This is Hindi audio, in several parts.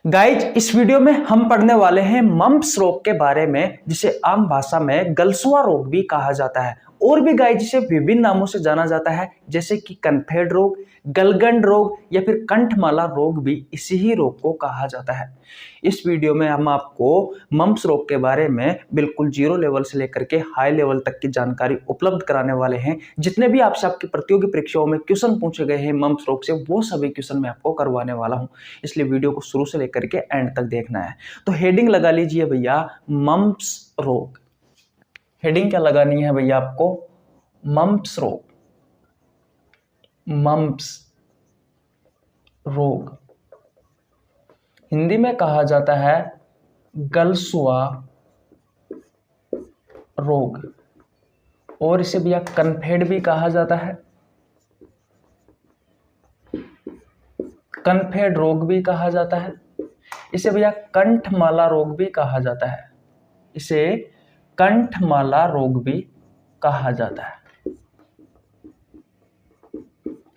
गाइज इस वीडियो में हम पढ़ने वाले हैं मम्प्स रोग के बारे में, जिसे आम भाषा में गलसुआ रोग भी कहा जाता है। और भी गाइज इसे विभिन्न नामों से जाना जाता है, जैसे कि कनफेड रोग, गलगंड रोग या फिर कंठमाला रोग भी इसी ही रोग को कहा जाता है। इस वीडियो में हम आपको मम्प्स रोग के बारे में बिल्कुल जीरो लेवल से लेकर के हाई लेवल तक की जानकारी उपलब्ध कराने वाले हैं। जितने भी आपसे आपकी प्रतियोगी परीक्षाओं में क्वेश्चन पूछे गए हैं मम्प्स रोग से, वो सभी क्वेश्चन मैं आपको करवाने वाला हूं, इसलिए वीडियो को शुरू से लेकर के एंड तक देखना है। तो हेडिंग लगा लीजिए भैया, मम्प्स रोग। हेडिंग क्या लगानी है भैया आपको? मम्प्स रोग। मम्प्स रोग हिंदी में कहा जाता है गलसुआ रोग, और इसे भैया कनफेड भी कहा जाता है, कनफेड रोग भी कहा जाता है। इसे भैया कंठमाला रोग भी कहा जाता है, इसे कंठमाला रोग भी कहा जाता है।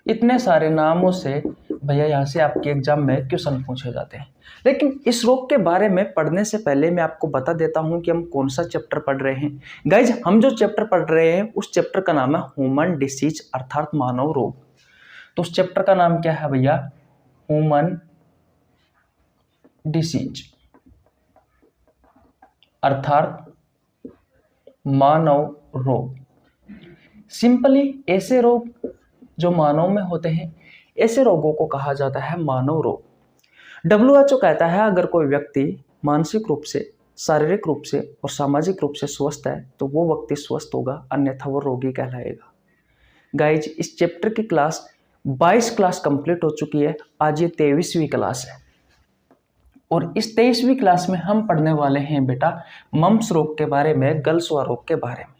इतने सारे नामों से भैया यहाँ से आपके एग्जाम में क्वेश्चन पूछे जाते हैं। लेकिन इस रोग के बारे में पढ़ने से पहले मैं आपको बता देता हूँ कि हम कौन सा चैप्टर पढ़ रहे हैं। गाइज हम जो चैप्टर पढ़ रहे हैं उस चैप्टर का नाम है ह्यूमन डिसीज अर्थात मानव रोग। तो उस चैप्टर का नाम क्या है भैया? ह्यूमन डिसीज अर्थात मानव रोग। सिंपली ऐसे रोग जो मानव में होते हैं, ऐसे रोगों को कहा जाता है मानव रोग। WHO कहता है अगर कोई व्यक्ति मानसिक रूप से, शारीरिक रूप से और सामाजिक रूप से स्वस्थ है तो वो व्यक्ति स्वस्थ होगा, अन्यथा वो रोगी कहलाएगा। गाइज इस चैप्टर की क्लास 22 क्लास कंप्लीट हो चुकी है, आज ये 23वीं क्लास है। और इस 23वीं क्लास में हम पढ़ने वाले हैं बेटा मम्प्स रोग के बारे में, गलसुआ रोग के बारे में।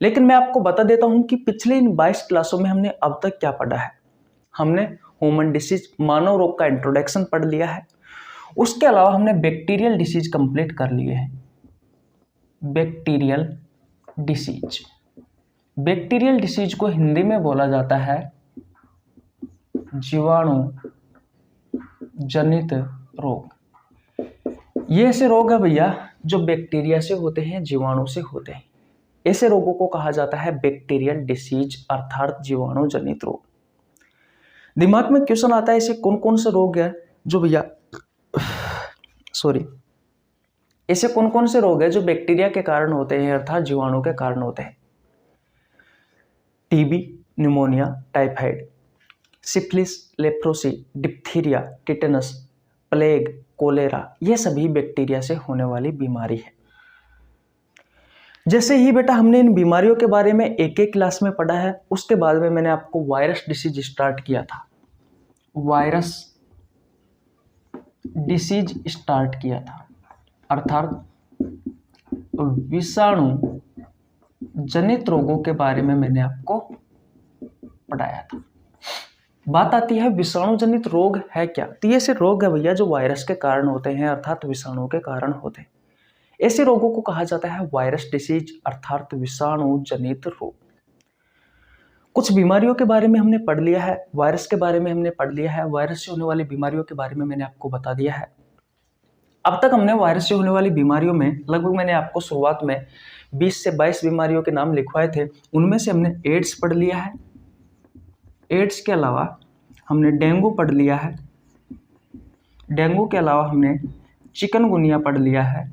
लेकिन मैं आपको बता देता हूं कि पिछले इन 22 क्लासों में हमने अब तक क्या पढ़ा है। हमने ह्यूमन डिसीज मानव रोग का इंट्रोडक्शन पढ़ लिया है, उसके अलावा हमने बैक्टीरियल डिसीज कंप्लीट कर लिए हैं। बैक्टीरियल डिसीज, बैक्टीरियल डिसीज को हिंदी में बोला जाता है जीवाणु जनित रोग। ये ऐसे रोग है भैया जो बैक्टीरिया से होते हैं, जीवाणु से होते हैं। ऐसे रोगों को कहा जाता है बैक्टीरियल डिसीज अर्थात जीवाणु जनित रोग। दिमाग में क्वेश्चन आता है ऐसे कौन कौन से रोग है जो भैया ऐसे कौन कौन से रोग है जो बैक्टीरिया के कारण होते हैं अर्थात जीवाणु के कारण होते हैं? TB, pneumonia, typhoid, syphilis, leprosy, diphtheria, tetanus, plague, cholera, ये सभी बैक्टीरिया से होने वाली बीमारी है। जैसे ही बेटा हमने इन बीमारियों के बारे में एक एक क्लास में पढ़ा है, उसके बाद में मैंने आपको वायरस डिसीज स्टार्ट किया था, वायरस डिसीज स्टार्ट किया था अर्थात विषाणु जनित रोगों के बारे में मैंने आपको पढ़ाया था। बात आती है विषाणु जनित रोग है क्या? तो ये ऐसे रोग है भैया जो वायरस के कारण होते हैं अर्थात विषाणु के कारण होते हैं। ऐसे रोगों को कहा जाता है वायरस डिसीज अर्थात विषाणु जनित रोग। कुछ बीमारियों के बारे में हमने पढ़ लिया है, वायरस के बारे में हमने पढ़ लिया है, वायरस से होने वाली बीमारियों के बारे में मैंने आपको बता दिया है। अब तक हमने वायरस से होने वाली बीमारियों में लगभग मैंने आपको शुरुआत में 20 से 22 बीमारियों के नाम लिखवाए थे। उनमें से हमने एड्स पढ़ लिया है, एड्स के अलावा हमने डेंगू पढ़ लिया है, डेंगू के अलावा हमने चिकनगुनिया पढ़ लिया है,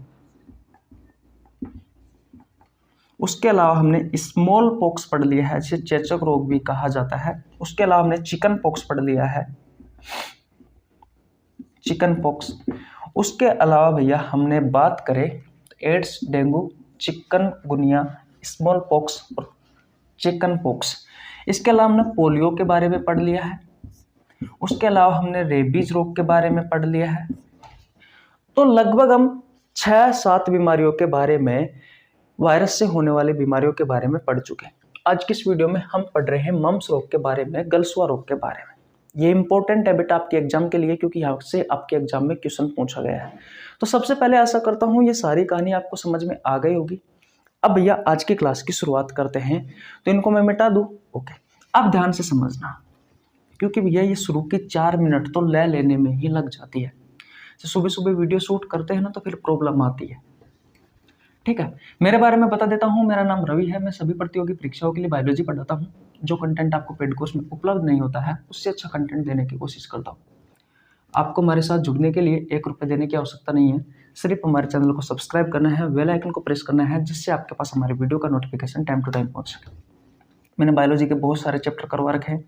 उसके अलावा हमने स्मॉल पॉक्स पढ़ लिया है जिसे चेचक रोग भी कहा जाता है, उसके अलावा हमने चिकन पॉक्स पढ़ लिया है, चिकन पॉक्स। उसके अलावा भैया हमने बात करें AIDS, dengue, chikungunya, smallpox और चिकन पॉक्स, इसके अलावा हमने पोलियो के बारे में पढ़ लिया है, उसके अलावा हमने रेबीज रोग के बारे में पढ़ लिया है। तो लगभग हम 6-7 बीमारियों के बारे में, वायरस से होने वाली बीमारियों के बारे में पढ़ चुके हैं। आज की इस वीडियो में हम पढ़ रहे हैं मम्प्स रोग के बारे में, गलसुआ रोग के बारे में। ये इंपॉर्टेंट है बेटा आपके एग्जाम के लिए, क्योंकि यहाँ से आपके एग्जाम में क्वेश्चन पूछा गया है। तो सबसे पहले आशा करता हूँ ये सारी कहानी आपको समझ में आ गई होगी। अब भैया आज की क्लास की शुरुआत करते हैं। तो इनको मैं मिटा दूँ? ओके, अब ध्यान से समझना, क्योंकि भैया ये शुरू के 4 मिनट तो ले लेने में ही लग जाती है। सुबह सुबह वीडियो शूट करते हैं ना तो फिर प्रॉब्लम आती है। ठीक है, मेरे बारे में बता देता हूँ। मेरा नाम रवि है। मैं सभी प्रतियोगी परीक्षाओं के लिए बायोलॉजी पढ़ाता हूँ। जो कंटेंट आपको पेड कोर्स में उपलब्ध नहीं होता है उससे अच्छा कंटेंट देने की कोशिश करता हूँ। आपको हमारे साथ जुड़ने के लिए 1 रुपये देने की आवश्यकता नहीं है। सिर्फ हमारे चैनल को सब्सक्राइब करना है, बेल आइकन को प्रेस करना है, जिससे आपके पास हमारे वीडियो का नोटिफिकेशन टाइम टू टाइम पहुँच सके। मैंने बायोलॉजी के बहुत सारे चैप्टर करवा रखे हैं,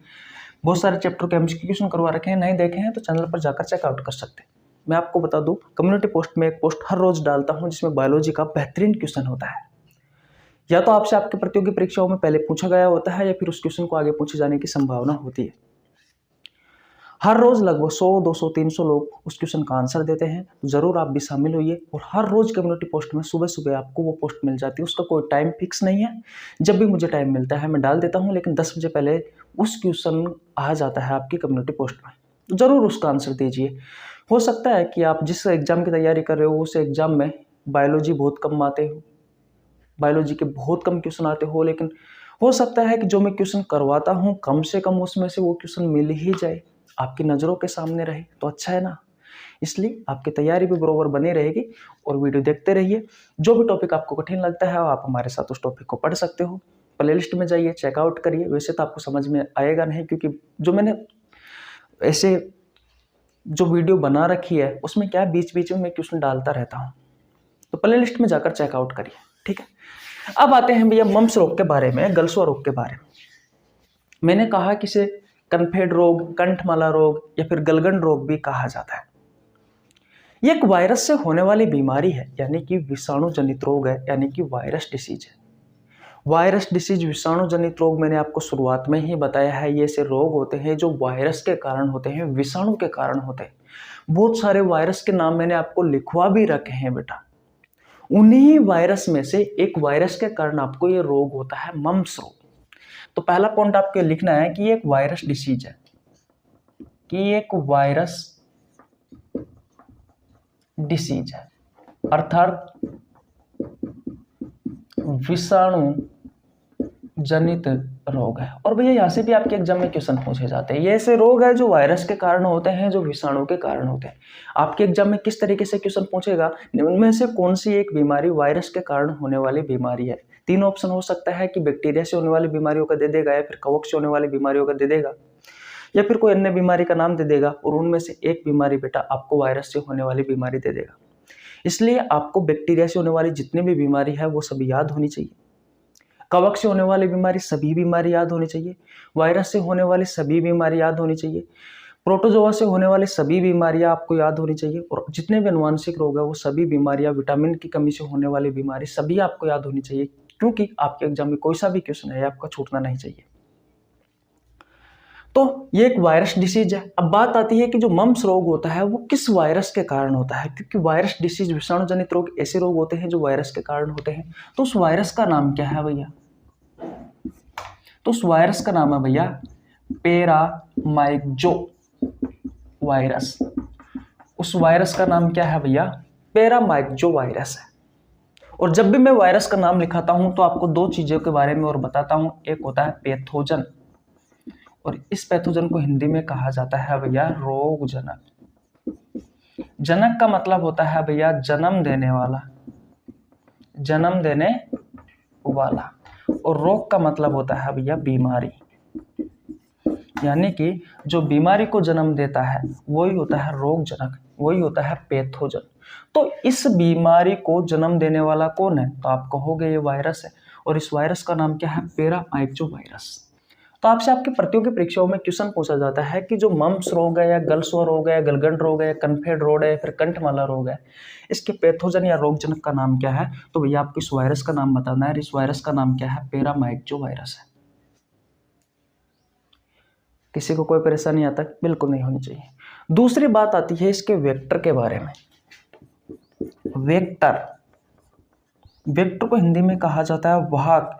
बहुत सारे चैप्टर के एमसीक्यू क्वेश्चन करवा रखे हैं। नहीं देखे हैं तो चैनल पर जाकर चेकआउट कर सकते हैं। मैं आपको बता दूं, कम्युनिटी पोस्ट में एक पोस्ट हर रोज डालता हूं जिसमें बायोलॉजी का बेहतरीन क्वेश्चन होता है। या तो आपसे आपके प्रतियोगी परीक्षाओं में पहले पूछा गया होता है या फिर उस क्वेश्चन को आगे पूछे जाने की संभावना होती है। हर रोज लगभग 100, 200, 300 लोग उस क्वेश्चन का आंसर देते हैं। तो जरूर आप भी शामिल होइए। और हर रोज कम्युनिटी पोस्ट में सुबह सुबह आपको वो पोस्ट मिल जाती है। उसका कोई टाइम फिक्स नहीं है, जब भी मुझे टाइम मिलता है मैं डाल देता हूँ, लेकिन 10 बजे पहले उस क्वेश्चन आ जाता है आपकी कम्युनिटी पोस्ट में। तो जरूर उसका आंसर दीजिए। हो सकता है कि आप जिस एग्जाम की तैयारी कर रहे हो उस एग्जाम में बायोलॉजी बहुत कम आते हो, बायोलॉजी के बहुत कम क्वेश्चन आते हो, लेकिन हो सकता है कि जो मैं क्वेश्चन करवाता हूँ कम से कम उसमें से वो क्वेश्चन मिल ही जाए, आपकी नज़रों के सामने रहे तो अच्छा है ना। इसलिए आपकी तैयारी भी बरोबर बनी रहेगी। और वीडियो देखते रहिए। जो भी टॉपिक आपको कठिन लगता है आप हमारे साथ उस टॉपिक को पढ़ सकते हो। प्लेलिस्ट में जाइए, चेकआउट करिए। वैसे तो आपको समझ में आएगा नहीं, क्योंकि जो मैंने ऐसे जो वीडियो बना रखी है उसमें क्या बीच बीच में मैं क्वेश्चन डालता रहता हूँ। तो प्लेलिस्ट में जाकर चेकआउट करिए। ठीक है, अब आते हैं भैया मम्स रोग के बारे में, गलसुआ रोग के बारे में। मैंने कहा कि इसे कनफेड रोग, कंठमाला रोग या फिर गलगंड रोग भी कहा जाता है। ये एक वायरस से होने वाली बीमारी है, यानी कि विषाणु जनित रोग है, यानी कि वायरस डिसीज है। वायरस डिसीज, विषाणु जनित रोग मैंने आपको शुरुआत में ही बताया है। ये ऐसे रोग होते हैं जो वायरस के कारण होते हैं, विषाणु के कारण होते हैं। बहुत सारे वायरस के नाम मैंने आपको लिखवा भी रखे हैं बेटा। उन्हीं वायरस में से एक वायरस के कारण आपको ये रोग होता है, मम्स रोग। तो पहला पॉइंट आपको लिखना है कि ये एक वायरस डिसीज है, कि एक वायरस डिसीज है, अर्थात विषाणु जनित रोग है। और भैया यहाँ से भी आपके एग्जाम में क्वेश्चन पूछे जाते हैं। ये ऐसे रोग है जो वायरस के कारण होते हैं, जो विषाणु के कारण होते हैं। आपके एग्जाम में किस तरीके से क्वेश्चन पूछेगा, उनमें से कौन सी एक बीमारी वायरस के कारण होने वाली बीमारी है। 3 ऑप्शन हो सकता है कि बैक्टीरिया से होने वाली बीमारियों का दे देगा, या फिर कवक से होने वाली बीमारियों का दे देगा, या फिर कोई अन्य बीमारी का नाम दे देगा। और उनमें से एक बीमारी बेटा आपको वायरस से होने वाली बीमारी दे देगा। इसलिए आपको बैक्टीरिया से होने वाली जितनी भी बीमारी है वो सभी याद होनी चाहिए। कवक से होने वाली बीमारी सभी बीमारी याद होनी चाहिए। वायरस से होने वाली सभी बीमारी याद होनी चाहिए। प्रोटोजोआ से होने वाली सभी बीमारियां आपको याद होनी चाहिए। और जितने भी अनुवांशिक रोग है वो सभी बीमारियां, विटामिन की कमी से होने वाली बीमारी सभी आपको याद होनी चाहिए, क्योंकि आपके एग्जाम में कोई सा भी क्वेश्चन है आपका छूटना नहीं चाहिए। तो ये एक वायरस डिसीज है। अब बात आती है कि जो मम्स रोग होता है वो किस वायरस के कारण होता है, क्योंकि वायरस डिसीज, विषाणु जनित रोग ऐसे रोग होते हैं जो वायरस के कारण होते हैं। तो उस वायरस का नाम क्या है भैया? तो उस वायरस का नाम है भैया पैरामाइक्जो वायरस। उस वायरस का नाम क्या है भैया? पैरामाइक्जो वायरस है। और जब भी मैं वायरस का नाम लिखाता हूं तो आपको 2 चीजों के बारे में और बताता हूं। एक होता है पैथोजन, और इस पैथोजन को हिंदी में कहा जाता है भैया रोगजनक। जनक का मतलब होता है भैया जन्म देने वाला, जन्म देने वाला। और रोग का मतलब होता है भैया बीमारी, यानी कि जो बीमारी को जन्म देता है वही होता है रोगजनक, वही होता है पैथोजन। तो इस बीमारी को जन्म देने वाला कौन है? तो आप कहोगे ये वायरस है। और इस वायरस का नाम क्या है? पैरामाइक्जो वायरस। तो आपसे आपके प्रतियोगी परीक्षाओं में क्वेश्चन पूछा जाता है कि जो मम्स रोग है, या गलसुआ रोग है, गलगंड रोग है, कनफेड रोग है, या फिर कंठमाला रोग है, इसके पैथोजन या रोगजनक का नाम क्या है? तो भैया आपको इस वायरस का नाम बताना है। इस वायरस का नाम क्या है? पैरामाइक्जो वायरस है। किसी को कोई परेशानी आता है? बिल्कुल नहीं होनी चाहिए। दूसरी बात आती है इसके वेक्टर के बारे में। वेक्टर, वेक्टर को हिंदी में कहा जाता है वाहक,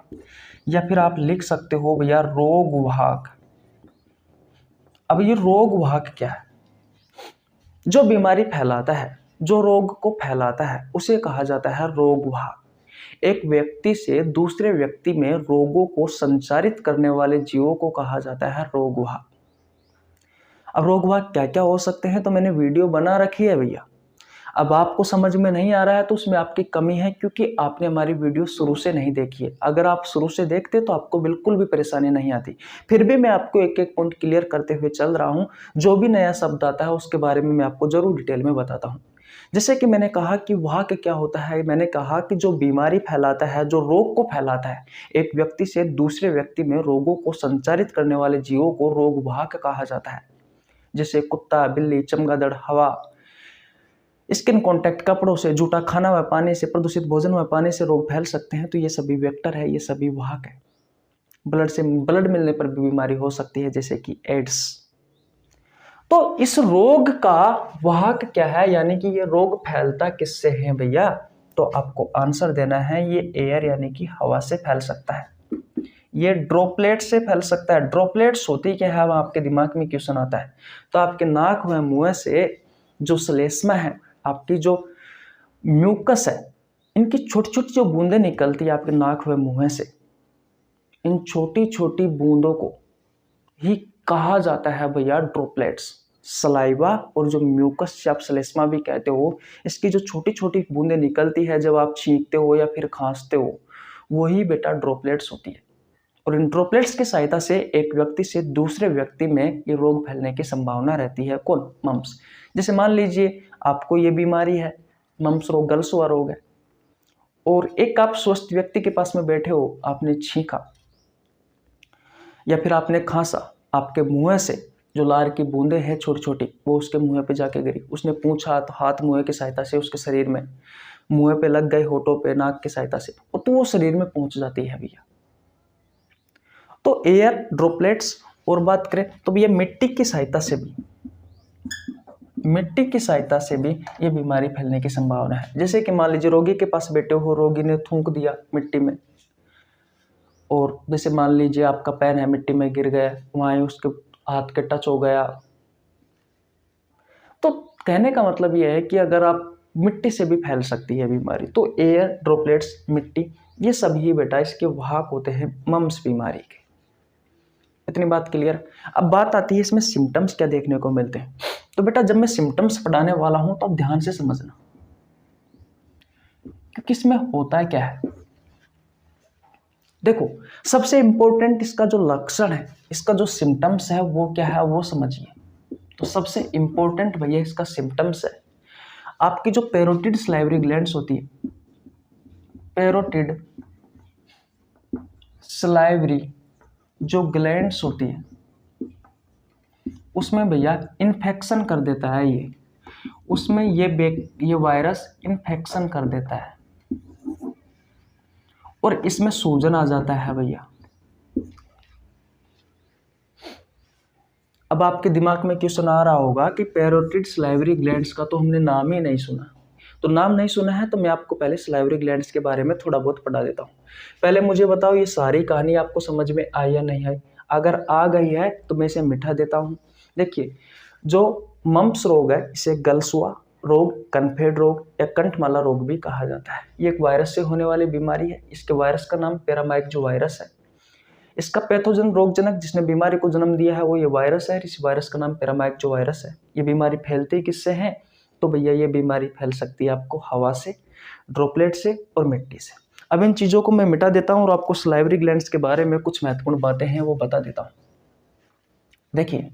या फिर आप लिख सकते हो भैया रोग वाहक। अब ये रोग वाहक क्या है? जो बीमारी फैलाता है, जो रोग को फैलाता है उसे कहा जाता है रोग वाहक। एक व्यक्ति से दूसरे व्यक्ति में रोगों को संचारित करने वाले जीवों को कहा जाता है रोग वाहक। अब रोग वाहक क्या क्या हो सकते हैं तो मैंने वीडियो बना रखी है भैया, अब आपको समझ में नहीं आ रहा है तो उसमें आपकी कमी है, क्योंकि आपने हमारी वीडियो शुरू से नहीं देखी है। अगर आप शुरू से देखते तो आपको बिल्कुल भी परेशानी नहीं आती। फिर भी मैं आपको एक एक पॉइंट क्लियर करते हुए चल रहा हूँ। जो भी नया शब्द आता है उसके बारे में मैं आपको जरूर डिटेल में बताता हूँ। जैसे कि मैंने कहा कि वाहक क्या होता है, मैंने कहा कि जो बीमारी फैलाता है, जो रोग को फैलाता है, एक व्यक्ति से दूसरे व्यक्ति में रोगों को संचारित करने वाले जीवों को रोग वाहक कहा जाता है। जैसे कुत्ता, बिल्ली, चमगादड़, हवा, स्किन कांटेक्ट, कपड़ों से, जूठा खाना व पानी से, प्रदूषित भोजन व पानी से रोग फैल सकते हैं। तो ये सभी वेक्टर है, ये सभी वाहक है। ब्लड मिलने पर भी बीमारी हो सकती है, जैसे कि एड्स। तो इस रोग का वाहक क्या है, यानी कि ये रोग फैलता किससे है भैया? तो आपको आंसर देना है, ये एयर यानी कि हवा से फैल सकता है, ये ड्रॉपलेट से फैल सकता है। ड्रॉपलेट्स होती क्या है, आपके दिमाग में क्वेश्चन आता है। तो आपके नाक व मुंह से जो श्लेष्मा है, आपकी जो म्यूकस है, इनकी छोटी छोटी जो बूंदें निकलती है आपके नाक व मुंह से, इन छोटी छोटी बूंदों को ही कहा जाता है भैया ड्रॉपलेट्स। सलाइवा और जो म्यूकस आप श्लेष्मा भी कहते हो, इसकी जो छोटी छोटी बूंदें निकलती है जब आप छींकते हो या फिर खांसते हो, वही बेटा ड्रॉपलेट्स होती है। और इन ड्रॉपलेट्स की सहायता से एक व्यक्ति से दूसरे व्यक्ति में ये रोग फैलने की संभावना रहती है। कौन? मम्स। जैसे मान लीजिए आपको ये बीमारी है, मम्स रोग, गलसुआ रोग है, और एक आप स्वस्थ व्यक्ति के पास में बैठे हो, आपने छींका या फिर आपने खांसा, आपके मुंह से जो लार की बूंदें हैं छोटी छोटी, वो उसके मुंह पे जाके गिरी, उसने पूछा तो हाथ मुंह की सहायता से उसके शरीर में, मुंह पे लग गए, होठों पे, नाक की सहायता से, तो वो शरीर में पहुंच जाती है भैया। तो एयर ड्रॉपलेट्स। और बात करें तो भैया मिट्टी की सहायता से भी ये बीमारी फैलने की संभावना है। जैसे कि मान लीजिए रोगी के पास बैठे हो, रोगी ने थूक दिया मिट्टी में, और जैसे मान लीजिए आपका पैर है मिट्टी में गिर गया, वहां उसके हाथ के टच हो गया। तो कहने का मतलब यह है कि अगर आप मिट्टी से भी फैल सकती है बीमारी। तो एयर, ड्रॉपलेट्स, मिट्टी, ये सभी बेटा इसके वाहक होते हैं मम्स बीमारी के। इतनी बात क्लियर। अब बात आती है इसमें सिम्टम्स क्या देखने को मिलते हैं। तो बेटा जब मैं सिम्टम्स पढ़ाने वाला हूं तो आप ध्यान से समझना, क्योंकि इसमें होता क्या है। देखो सबसे इंपॉर्टेंट इसका जो लक्षण है, इसका जो सिम्टम्स है वो क्या है, वो समझिए। तो सबसे इंपॉर्टेंट भैया इसका सिम्टम्स है, आपकी जो पैरोटिड सलाइवरी ग्लैंड्स होती है, पैरोटिड सलाइवरी जो ग्लैंड्स होती है, उसमें भैया इन्फेक्शन कर देता है ये, उसमें ये वायरस इन्फेक्शन कर देता है और इसमें सूजन आ जाता है भैया। अब आपके दिमाग में क्वेश्चन आ रहा होगा कि पैरोटिड सलाइवरी ग्लैंड्स का तो हमने नाम ही नहीं सुना। तो नाम नहीं सुना है तो मैं आपको पहले सलाइवरी ग्लैंड्स के बारे में थोड़ा बहुत पढ़ा देता हूँ। पहले मुझे बताओ ये सारी कहानी आपको समझ में आई या नहीं आई। अगर आ गई है तो मैं इसे मिटा देता हूँ। देखिए जो मम्प्स रोग है इसे गलसुआ रोग, कनफेड रोग या कंठमाला रोग भी कहा जाता है। ये एक वायरस से होने वाली बीमारी है। इसके वायरस का नाम पैरामाइक जो वायरस है। इसका पैथोजन रोगजनक जिसने बीमारी को जन्म दिया है वो ये वायरस है। इस वायरस का नाम पैरामाइक जो वायरस है। ये बीमारी फैलती किससे है? तो भैया ये बीमारी फैल सकती है आपको हवा से, ड्रॉपलेट से और मिट्टी से। अब इन चीज़ों को मैं मिटा देता हूँ और आपको सलाइवरी ग्लैंड्स के बारे में कुछ महत्वपूर्ण बातें हैं वो बता देता हूँ। देखिए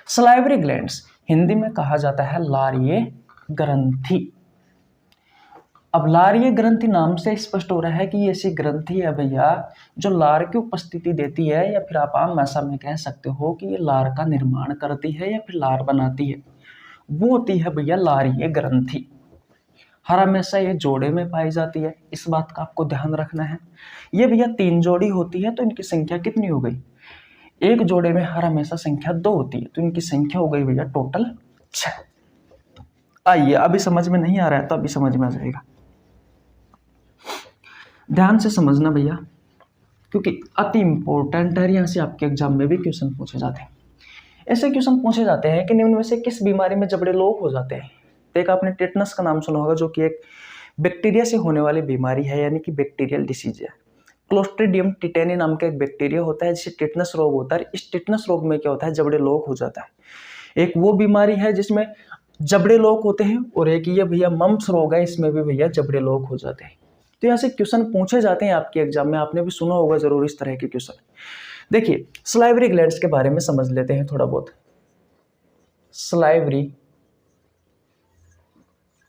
सलाइवरी ग्लैंड्स हिंदी में कहा जाता है लारीय ग्रंथि। अब लारीय ग्रंथि नाम से स्पष्ट हो रहा है कि ये ऐसी ग्रंथि है भैया जो लार की उपस्थिति देती है, या फिर आप आम भाषा में कह सकते हो कि ये लार का निर्माण करती है या फिर लार बनाती है। वो होती है भैया लारीय ग्रंथि। हर हमेशा ये जोड़े में पाई जाती है, इस बात का आपको ध्यान रखना है। ये भैया 3 जोड़ी होती है तो इनकी संख्या कितनी हो गई? एक जोड़े में हर हमेशा संख्या 2 होती है तो इनकी संख्या हो गई भैया टोटल 6। आइए अभी समझ में नहीं आ रहा है तो अभी समझ में आ जाएगा। ध्यान से समझना भैया क्योंकि अति इंपॉर्टेंट है। यहाँ से आपके एग्जाम में भी क्वेश्चन पूछे जाते हैं। ऐसे क्वेश्चन पूछे जाते हैं कि निम्न में से किस बीमारी में जबड़े लोग हो जाते हैं। तो एक आपने टेटनस का नाम सुना होगा जो कि एक बैक्टीरिया से होने वाली बीमारी है, यानी कि बैक्टीरियल डिसीज है। क्लोस्ट्रीडियम टिटेनी नाम का एक बैक्टीरिया होता है जिसे टेटनस रोग होता है। इस टेटनस रोग में क्या होता है, जबड़े लोग हो जाता है। एक वो बीमारी है जिसमें जबड़े लोग होते हैं, और एक ये भैया मम्प्स रोग है, इसमें भी भैया जबड़े लोग हो जाते हैं। तो यहाँ से क्वेश्चन पूछे जाते हैं आपके एग्जाम में, आपने भी सुना होगा जरूर इस तरह के क्वेश्चन। देखिए सलाइवरी ग्लैंड्स के बारे में समझ लेते हैं थोड़ा बहुत। सलाइवरी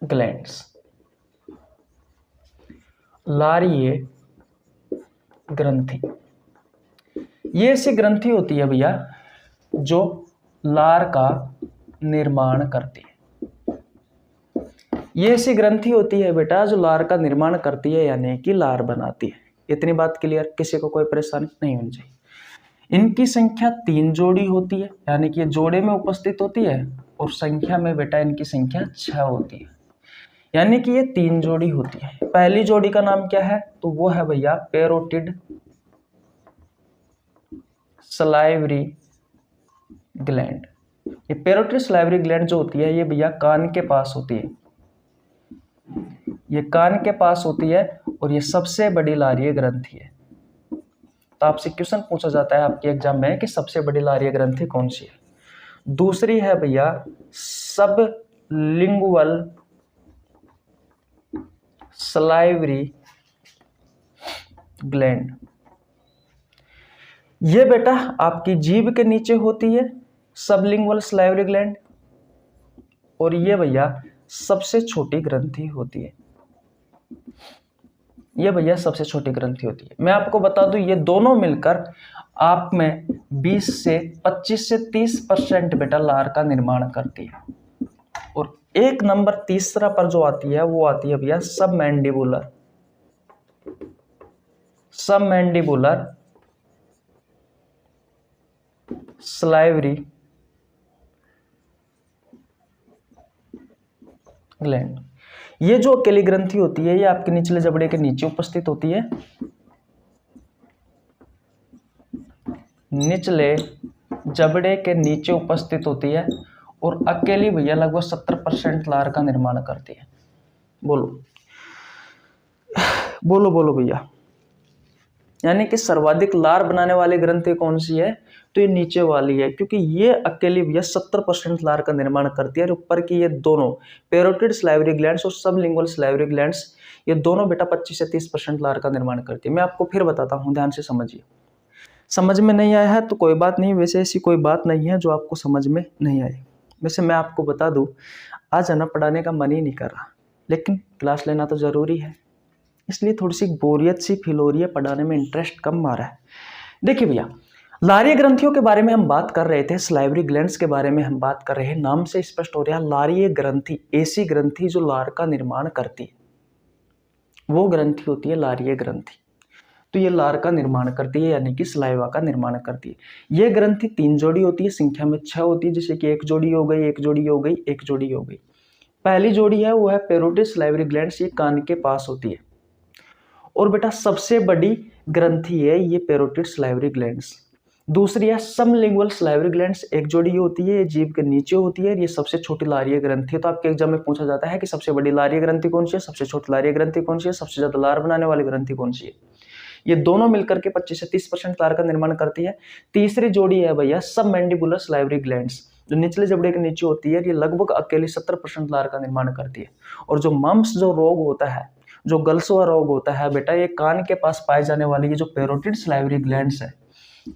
ग्लैंड्स, लारीय ग्रंथि, ये ऐसी ग्रंथि होती है भैया जो लार का निर्माण करती है। ये ऐसी ग्रंथि होती है बेटा जो लार का निर्माण करती है, यानी कि लार बनाती है। इतनी बात क्लियर, किसी को कोई परेशानी नहीं होनी चाहिए। इनकी संख्या 3 जोड़ी होती है, यानी कि ये जोड़े में उपस्थित होती है, और संख्या में बेटा इनकी संख्या 6 होती है, यानी कि ये 3 जोड़ी होती है। पहली जोड़ी का नाम क्या है, तो वो है भैया पैरोटिड सलाइवरी ग्लैंड। ये पैरोटिड सलाइवरी ग्लैंड जो होती है ये भैया कान के पास होती है, ये कान के पास होती है, और ये सबसे बड़ी लारीय ग्रंथि है। तो आपसे क्वेश्चन पूछा जाता है आपके एग्जाम में कि सबसे बड़ी लारीय ग्रंथि कौन सी है। दूसरी है भैया सबलिंगुअल सलाइवरी ग्लैंड। ये बेटा आपकी जीभ के नीचे होती है सबलिंगुअल सलाइवरी ग्लैंड, और ये भैया सबसे छोटी ग्रंथि होती है। ये भैया सबसे छोटी ग्रंथि होती है। मैं आपको बता दूं ये दोनों मिलकर आप में 20 से 25 से 30% बेटा लार का निर्माण करती है। और एक नंबर तीसरा पर जो आती है वो आती है भैया सबमैंडिबुलर सलाइवरी ग्लैंड। ये जो अकेली ग्रंथि होती है ये आपके निचले जबड़े के नीचे उपस्थित होती है, निचले जबड़े के नीचे उपस्थित होती है, और अकेली भैया लगभग 70% लार का निर्माण करती है। बोलो बोलो बोलो भैया, यानी कि सर्वाधिक लार बनाने वाली ग्रंथि कौन सी है, तो ये नीचे वाली है, क्योंकि ये अकेली भैया 70% लार का निर्माण करती है। और ऊपर की ये दोनों पैरोटिड सलाइवरी ग्लैंड्स और सबलिंगुअल सलाइवरी ग्लैंड्स, ये दोनों बेटा 25 से 30% लार का निर्माण करती है। मैं आपको फिर बताता हूँ, ध्यान से समझिए। समझ में नहीं आया है तो कोई बात नहीं, वैसे ऐसी कोई बात नहीं है जो आपको समझ में नहीं आई। वैसे मैं आपको बता दूँ, आज आना पढ़ाने का मन ही नहीं कर रहा, लेकिन क्लास लेना तो ज़रूरी है, इसलिए थोड़ी सी बोरियत सी फील हो रही है, पढ़ाने में इंटरेस्ट कम आ रहा है। देखिए भैया लारीय ग्रंथियों के बारे में हम बात कर रहे थे, सलाइवरी ग्लैंड्स के बारे में हम बात कर रहे हैं। नाम से स्पष्ट हो रहा है लारीय ग्रंथि ऐसी ग्रंथि जो लार का निर्माण करती है, वो ग्रंथि होती है लारीय ग्रंथि। तो ये लार का निर्माण करती है, यानी कि सलाइवा का निर्माण करती है। ये ग्रंथि 3 जोड़ी होती है, संख्या में 6 होती है, जैसे कि एक जोड़ी हो गई, एक जोड़ी हो गई, एक जोड़ी हो गई। पहली जोड़ी है वो है पैरोटिड सलाइवरी ग्लैंड्स, ये कान के पास होती है, और बेटा सबसे बड़ी ग्रंथि है ये पैरोटिड सलाइवरी ग्लैंड्स। दूसरी है सबलिंगुअल सलाइवरी ग्लैंड्स, एक जोड़ी होती है, ये जीभ के नीचे होती है, ये सबसे छोटी लारीय ग्रंथि है। तो आपके एग्जाम में पूछा जाता है कि सबसे बड़ी लारीय ग्रंथि कौन सी है, सबसे छोटी लारीय ग्रंथि कौन सी है, सबसे ज्यादा लार बनाने वाली ग्रंथि कौन सी है। ये दोनों मिलकर के 25 से 30% लार का निर्माण करती है। तीसरी जोड़ी है भैया सबमैंडिबुलर सलाइवरी ग्लैंड्स, जो निचले जबड़े के नीचे होती है, ये लगभग अकेली 70% लार का निर्माण करती है। और जो मम्प्स जो रोग होता है, जो गलसुआ रोग होता है बेटा, ये कान के पास पाए जाने वाली ये जो पैरोटिड सलाइवरी ग्लैंड्स है,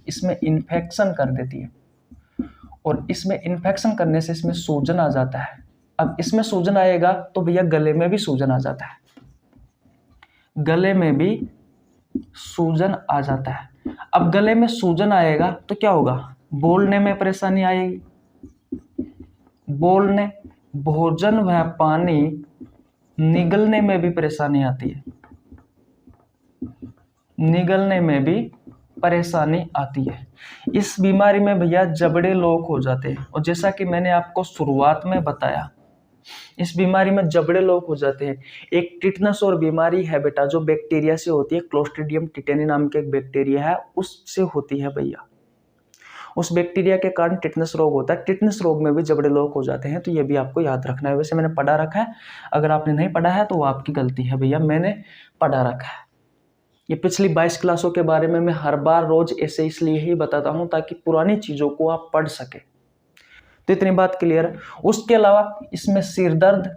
इसमें इन्फेक्शन कर देती है, और इसमें इन्फेक्शन करने से इसमें सूजन आ जाता है। अब इसमें सूजन आएगा तो भैया गले में भी सूजन आ जाता है, गले में भी सूजन आ जाता है। अब गले में सूजन आएगा तो क्या होगा, बोलने में परेशानी आएगी, बोलने, भोजन व पानी निगलने में भी परेशानी आती है, निगलने में भी परेशानी आती है। इस बीमारी में भैया जबड़े लोग हो जाते हैं, और जैसा कि मैंने आपको शुरुआत में बताया, इस बीमारी में जबड़े लोग हो जाते हैं। एक टिटनस और बीमारी है बेटा जो बैक्टीरिया से होती है, क्लोस्ट्रीडियम टिटेनी नाम के एक बैक्टीरिया है, उससे होती है भैया। उस बैक्टीरिया के कारण टिटनस रोग होता है। टिटनस रोग में भी जबड़े लोग हो जाते हैं, तो ये भी आपको याद रखना है। वैसे मैंने पढ़ा रखा है, अगर आपने नहीं पढ़ा है तो वो आपकी गलती है भैया, मैंने पढ़ा रखा है। ये पिछली 22 क्लासों के बारे में मैं हर बार रोज ऐसे इसलिए ही बताता हूँ ताकि पुरानी चीज़ों को आप पढ़ सके। तो इतनी बात क्लियर है। उसके अलावा इसमें सिर दर्द,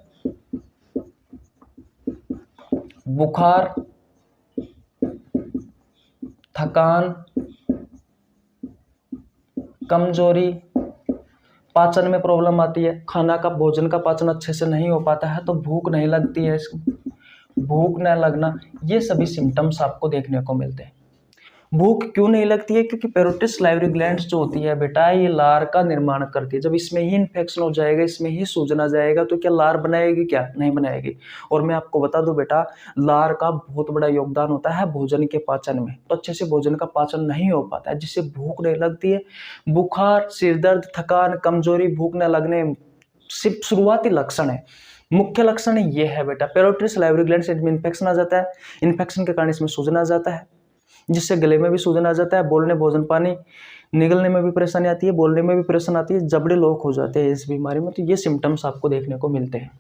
बुखार, थकान, कमजोरी, पाचन में प्रॉब्लम आती है, खाना का भोजन का पाचन अच्छे से नहीं हो पाता है, तो भूख नहीं लगती है, भूख न लगना, ये सभी सिम्टम्स आपको देखने को मिलते हैं। भूख क्यों नहीं लगती है? क्योंकि पेरोटिस लाइवरी ग्लैंड्स जो होती है बेटा, ये लार का निर्माण करती है। जब इसमें ही इन्फेक्शन हो जाएगा, इसमें ही सूजन आ जाएगा, तो क्या लार बनाएगी? क्या नहीं बनाएगी। और मैं आपको बता दूं बेटा, लार का बहुत बड़ा योगदान होता है भोजन के पाचन में। तो अच्छे से भोजन का पाचन नहीं हो पाता है, जिससे भूख नहीं लगती है। बुखार, सिर दर्द, थकान, कमजोरी, भूख न लगने सिर्फ शुरुआती लक्षण है। मुख्य लक्षण ये है बेटा, पेरोटिस लाइवरी ग्लैंड्स में इन्फेक्शन आ जाता है, इन्फेक्शन के कारण इसमें सूजन आ जाता है, जिससे गले में भी सूजन आ जाता है, बोलने भोजन पानी निगलने में भी परेशानी आती है, बोलने में भी परेशानी आती है, जबड़े लॉक हो जाते हैं इस बीमारी में। तो ये सिम्टम्स आपको देखने को मिलते हैं।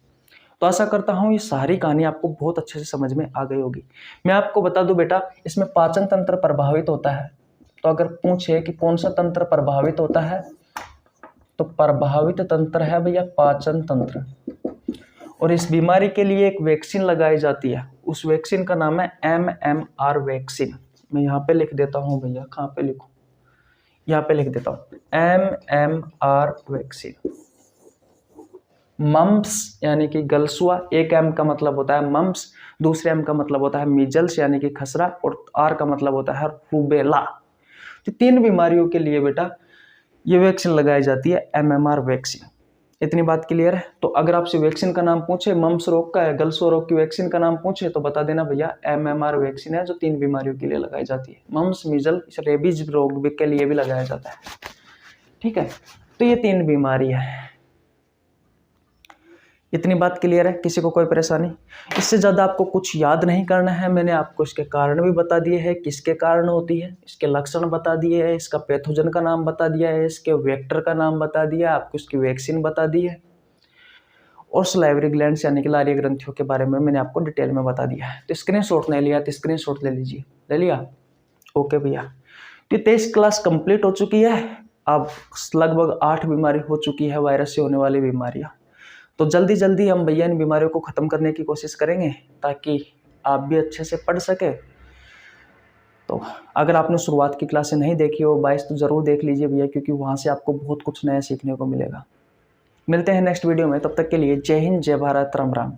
तो आशा करता हूँ ये सारी कहानी आपको बहुत अच्छे से समझ में आ गई होगी। मैं आपको बता दूं बेटा, इसमें पाचन तंत्र प्रभावित होता है। तो अगर पूछे कि कौन सा तंत्र प्रभावित होता है, तो प्रभावित तंत्र है भैया पाचन तंत्र। और इस बीमारी के लिए एक वैक्सीन लगाई जाती है, उस वैक्सीन का नाम है MMR वैक्सीन। मैं यहाँ पे लिख देता हूँ भैया, कहाँ पे लिखूं, यहाँ पे लिख देता हूँ, MMR वैक्सीन। मम्प्स यानी कि गलसुआ, एक M का मतलब होता है मम्प्स, दूसरे M का मतलब होता है मीजल्स यानी कि खसरा, और R का मतलब होता है रूबेला। तो 3 बीमारियों के लिए बेटा ये वैक्सीन लगाई जाती है, MMR वैक्सीन। इतनी बात क्लियर है। तो अगर आपसे वैक्सीन का नाम पूछे, मम्प्स रोग का है, गलसुआ रोग की वैक्सीन का नाम पूछे, तो बता देना भैया MMR वैक्सीन है, जो 3 बीमारियों के लिए लगाई जाती है। मम्प्स, मीजल, रेबीज रोग के लिए भी लगाया जाता है। ठीक है, तो ये 3 बीमारी है। इतनी बात क्लियर है, किसी को कोई परेशानी? इससे ज़्यादा आपको कुछ याद नहीं करना है। मैंने आपको इसके कारण भी बता दिए हैं, किसके कारण होती है, इसके लक्षण बता दिए हैं, इसका पैथोजन का नाम बता दिया है, इसके वेक्टर का नाम बता दिया, आपको इसकी वैक्सीन बता दी है, और सलाइवरी ग्लैंड्स यानी कि लारीय ग्रंथियों के बारे में मैंने आपको डिटेल में बता दिया है। तो स्क्रीनशॉट नहीं लिया तो स्क्रीनशॉट ले लीजिए। ले लिया? ओके भैया। तो 23 क्लास कंप्लीट हो चुकी है। अब लगभग 8 बीमारी हो चुकी है, वायरस से होने वाली बीमारियां। तो जल्दी जल्दी हम भैया इन बीमारियों को ख़त्म करने की कोशिश करेंगे, ताकि आप भी अच्छे से पढ़ सके। तो अगर आपने शुरुआत की क्लासें नहीं देखी हो 22, तो ज़रूर देख लीजिए भैया, क्योंकि वहाँ से आपको बहुत कुछ नया सीखने को मिलेगा। मिलते हैं नेक्स्ट वीडियो में, तब तक के लिए जय हिंद, जय भारत, राम राम।